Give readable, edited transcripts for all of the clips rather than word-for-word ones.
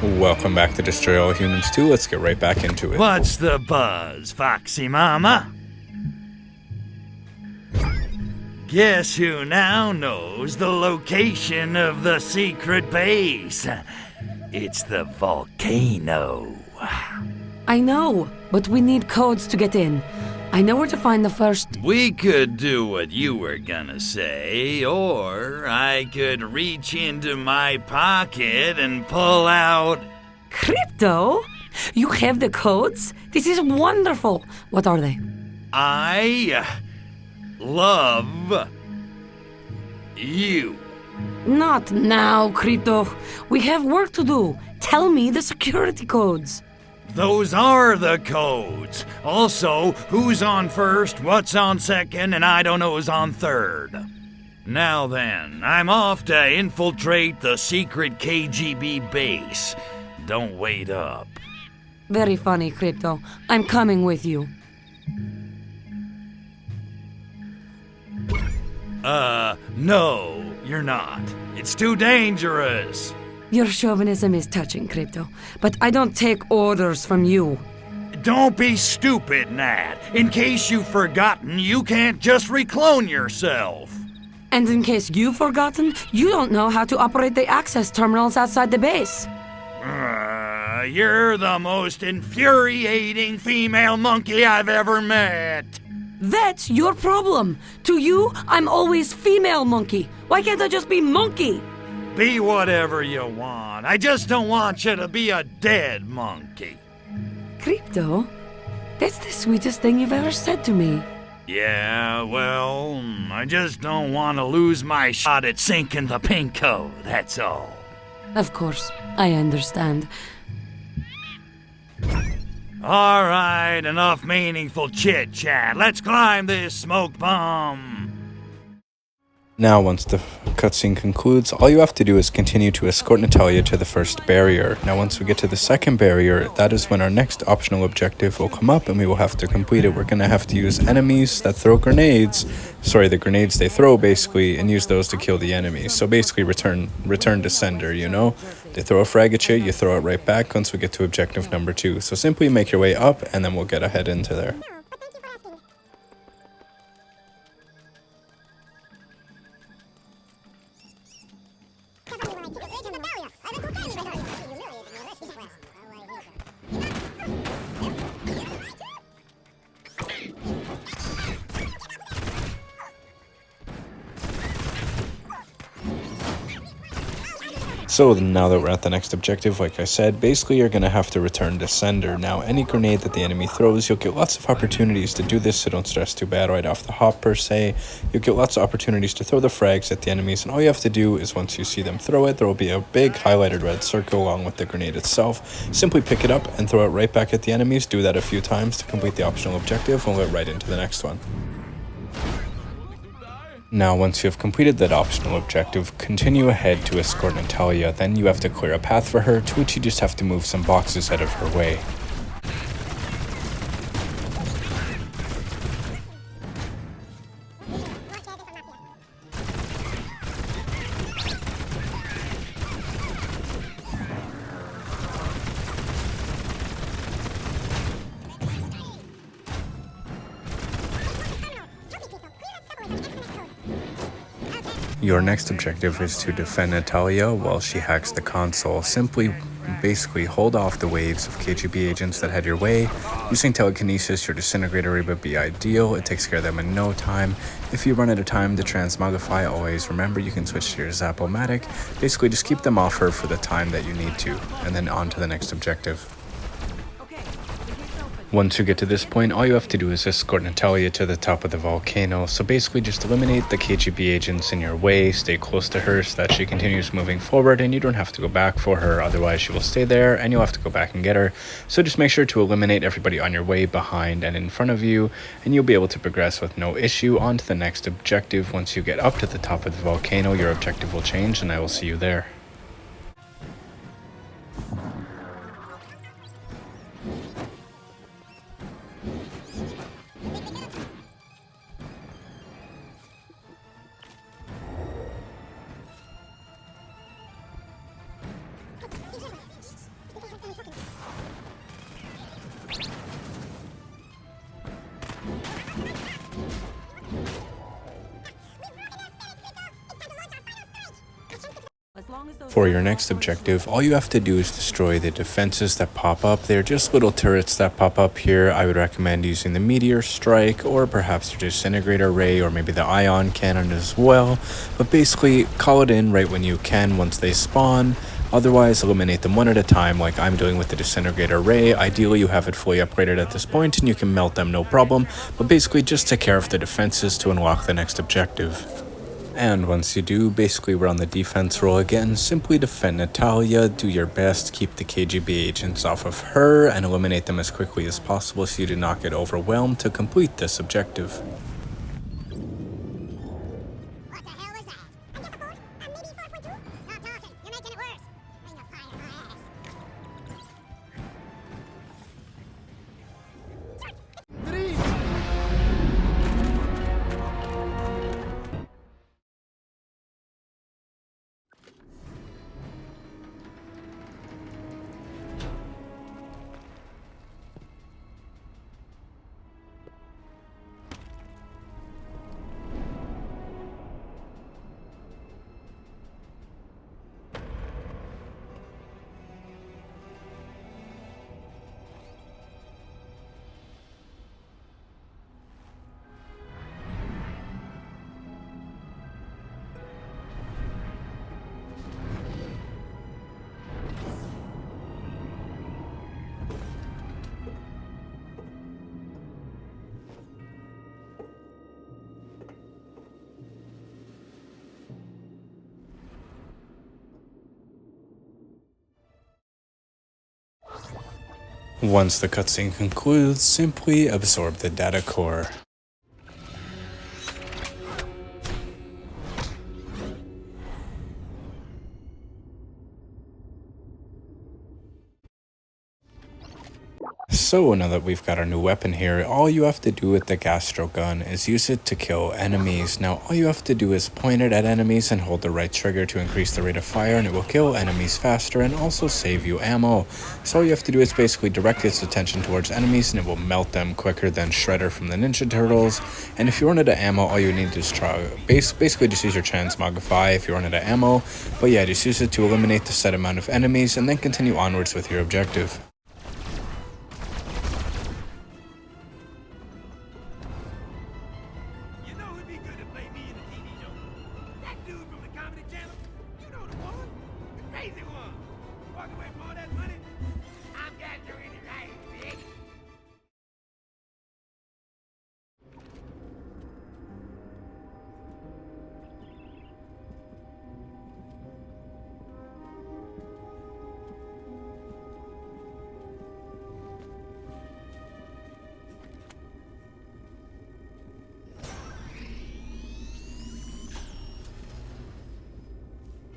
Welcome back to Destroy All Humans 2. Let's get right back into it. What's the buzz, Foxy Mama? Guess who now knows the location of the secret base? It's the volcano. I know, but we need codes to get in. I know where to find the first... We could do what you were gonna say, or I could reach into my pocket and pull out... Crypto? You have the codes? This is wonderful. What are they? I love you. Not now, Crypto. We have work to do. Tell me the security codes. Those are the codes. Also, who's on first, what's on second, and I don't know who's on third. Now then, I'm off to infiltrate the secret KGB base. Don't wait up. Very funny, Crypto. I'm coming with you. No, you're not. It's too dangerous. Your chauvinism is touching, Crypto, but I don't take orders from you. Don't be stupid, Nat. In case you've forgotten, you can't just reclone yourself. And in case you've forgotten, you don't know how to operate the access terminals outside the base. You're the most infuriating female monkey I've ever met. That's your problem. To you, I'm always female monkey. Why can't I just be monkey? Be whatever you want. I just don't want you to be a dead monkey. Crypto, that's the sweetest thing you've ever said to me. Yeah, well, I just don't want to lose my shot at sinking the Pinko, that's all. Of course, I understand. All right, enough meaningful chit-chat. Let's climb this smoke bomb. Now, once the cutscene concludes, all you have to do is continue to escort Natalia to the first barrier. Now, once we get to the second barrier, that is when our next optional objective will come up and we will have to complete it. We're going to have to use enemies that throw grenades, the grenades they throw basically, and use those to kill the enemies. So basically return to sender, you know? They throw a frag at you, you throw it right back once we get to objective number 2. So simply make your way up and then we'll get ahead into there. So now that we're at the next objective, like I said, basically you're going to have to return to sender. Now, any grenade that the enemy throws, you'll get lots of opportunities to do this, so don't stress too bad right off the hop per se. You'll get lots of opportunities to throw the frags at the enemies, and all you have to do is once you see them throw it, there will be a big highlighted red circle along with the grenade itself. Simply pick it up and throw it right back at the enemies. Do that a few times to complete the optional objective, and we'll get right into the next one. Now, once you have completed that optional objective, continue ahead to escort Natalia. Then you have to clear a path for her, to which you just have to move some boxes out of her way. Your next objective is to defend Natalia while she hacks the console. Simply, basically hold off the waves of KGB agents that head your way. Using telekinesis, your disintegrator would be ideal. It takes care of them in no time. If you run out of time to transmogrify, always remember you can switch to your Zap-O-Matic. Basically, just keep them off her for the time that you need to, and then on to the next objective. Once you get to this point, all you have to do is escort Natalia to the top of the volcano. So basically just eliminate the KGB agents in your way, stay close to her so that she continues moving forward and you don't have to go back for her, otherwise she will stay there and you'll have to go back and get her. So just make sure to eliminate everybody on your way, behind and in front of you, and you'll be able to progress with no issue on to the next objective. Once you get up to the top of the volcano, your objective will change and I will see you there. For your next objective, all you have to do is destroy the defenses that pop up. They're just little turrets that pop up here. I would recommend using the meteor strike or perhaps the disintegrator ray or maybe the ion cannon as well. But basically, call it in right when you can once they spawn. Otherwise, eliminate them one at a time like I'm doing with the disintegrator ray. Ideally, you have it fully upgraded at this point and you can melt them no problem. But basically, just take care of the defenses to unlock the next objective. And once you do, basically we're on the defense roll again. Simply defend Natalia, do your best, keep the KGB agents off of her, and eliminate them as quickly as possible so you do not get overwhelmed to complete this objective. What the hell was that? I guess a 4? Maybe 4.2? Stop talking. You're making it worse. Bring a fire for ass. Once the cutscene concludes, simply absorb the data core. So now that we've got our new weapon here, all you have to do with the gastro gun is use it to kill enemies. Now all you have to do is point it at enemies and hold the right trigger to increase the rate of fire, and it will kill enemies faster and also save you ammo. So all you have to do is basically direct its attention towards enemies and it will melt them quicker than Shredder from the Ninja Turtles. And if you run out of ammo, all you need to just try basically just use your transmogrify if you run out of ammo. But yeah, just use it to eliminate the set amount of enemies and then continue onwards with your objective.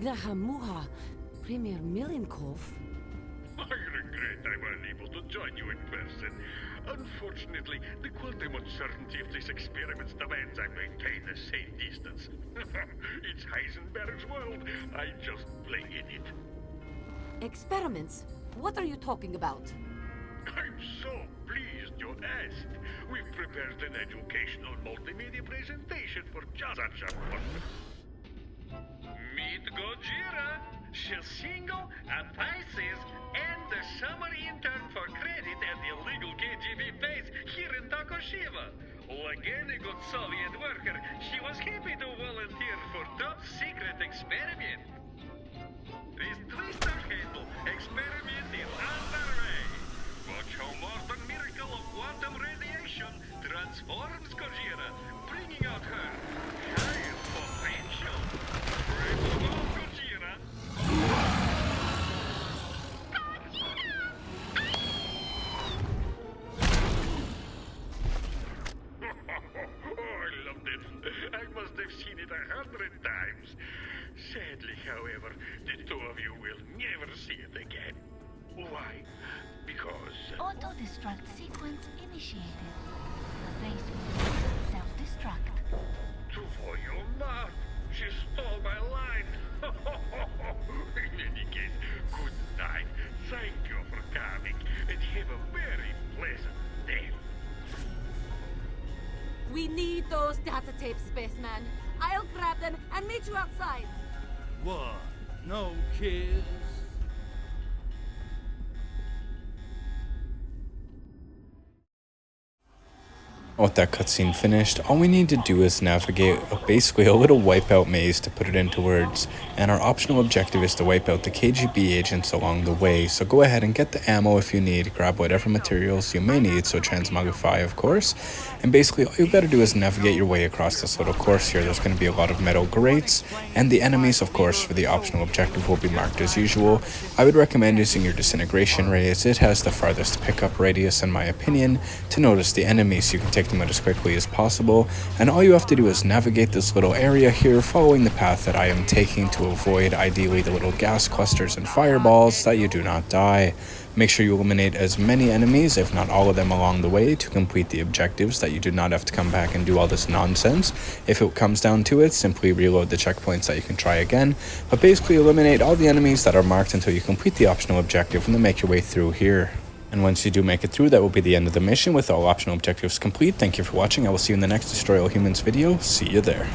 Lahamuha, Premier Milenkov. I regret I'm unable to join you in person. Unfortunately, the quantum uncertainty of this experiment demands I maintain the same distance. It's Heisenberg's world. I just play in it. Experiments? What are you talking about? I'm so pleased you asked. We've prepared an educational multimedia presentation for just such a purpose. Meet Gojira. She'll single, a Pisces, and the summer intern for credit at the illegal KGB base here in Tokushima. Like any good Soviet worker, she was happy to volunteer for top secret experiment. This twister handle experiment is underway. Watch how modern miracle of quantum radiation transforms Gojira, bringing out her highest potential. Praise the Lord, Gojira. Oh, I loved it. I must have seen it 100 times. Sadly, however, the two of you will never see it again. Why? Because... Auto-destruct sequence initiated. The base will self-destruct. For your mouth! She stole my line! In any case, good night. Thank you for coming, and have a very pleasant day. We need those data tapes, spaceman. I'll grab them and meet you outside. What? No kids. With that cutscene finished, all we need to do is navigate basically a little wipeout maze, to put it into words, and our optional objective is to wipe out the KGB agents along the way. So go ahead and get the ammo if you need, grab whatever materials you may need, so transmogrify of course, and basically all you gotta do is navigate your way across this little course here. There's going to be a lot of metal grates, and the enemies of course for the optional objective will be marked as usual. I would recommend using your disintegration ray, as it has the farthest pickup radius in my opinion to notice the enemies, so you can take them out as quickly as possible. And all you have to do is navigate this little area here, following the path that I am taking, to avoid ideally the little gas clusters and fireballs, so that you do not die. Make sure you eliminate as many enemies, if not all of them, along the way to complete the objectives, so that you do not have to come back and do all this nonsense. If it comes down to it, simply reload the checkpoints so that you can try again, but basically eliminate all the enemies that are marked until you complete the optional objective, and then make your way through here. And once you do make it through, that will be the end of the mission with all optional objectives complete. Thank you for watching. I will see you in the next Destroy All Humans video. See you there.